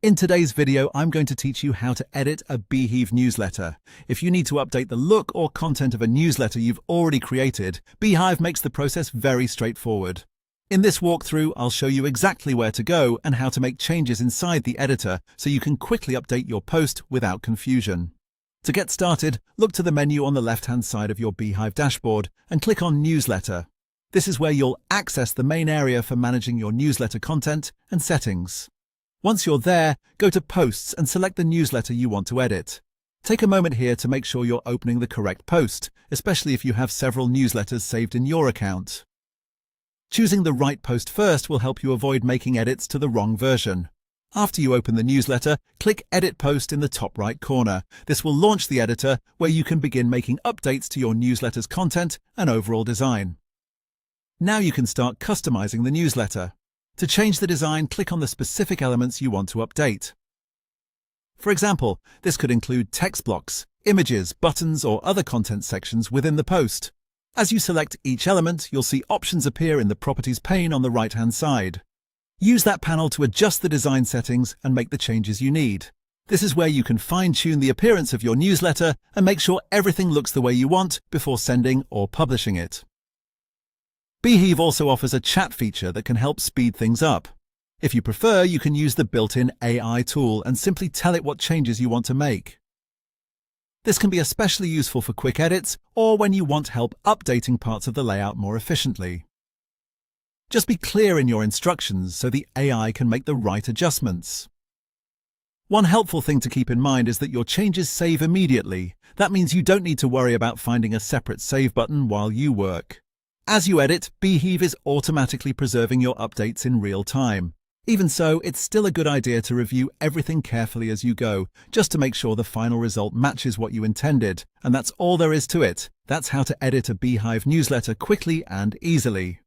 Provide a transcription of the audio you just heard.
In today's video, I'm going to teach you how to edit a beehiiv newsletter. If you need to update the look or content of a newsletter you've already created, beehiiv makes the process very straightforward. In this walkthrough, I'll show you exactly where to go and how to make changes inside the editor so you can quickly update your post without confusion. To get started, look to the menu on the left-hand side of your beehiiv dashboard and click on Newsletter. This is where you'll access the main area for managing your newsletter content and settings. Once you're there, go to Posts and select the newsletter you want to edit. Take a moment here to make sure you're opening the correct post, especially if you have several newsletters saved in your account. Choosing the right post first will help you avoid making edits to the wrong version. After you open the newsletter, click Edit Post in the top right corner. This will launch the editor where you can begin making updates to your newsletter's content and overall design. Now you can start customizing the newsletter. To change the design, click on the specific elements you want to update. For example, this could include text blocks, images, buttons, or other content sections within the post. As you select each element, you'll see options appear in the Properties pane on the right-hand side. Use that panel to adjust the design settings and make the changes you need. This is where you can fine-tune the appearance of your newsletter and make sure everything looks the way you want before sending or publishing it. beehiiv also offers a chat feature that can help speed things up. If you prefer, you can use the built-in AI tool and simply tell it what changes you want to make. This can be especially useful for quick edits or when you want help updating parts of the layout more efficiently. Just be clear in your instructions so the AI can make the right adjustments. One helpful thing to keep in mind is that your changes save immediately. That means you don't need to worry about finding a separate save button while you work. As you edit, beehiiv is automatically preserving your updates in real time. Even so, it's still a good idea to review everything carefully as you go, just to make sure the final result matches what you intended. And that's all there is to it. That's how to edit a beehiiv newsletter quickly and easily.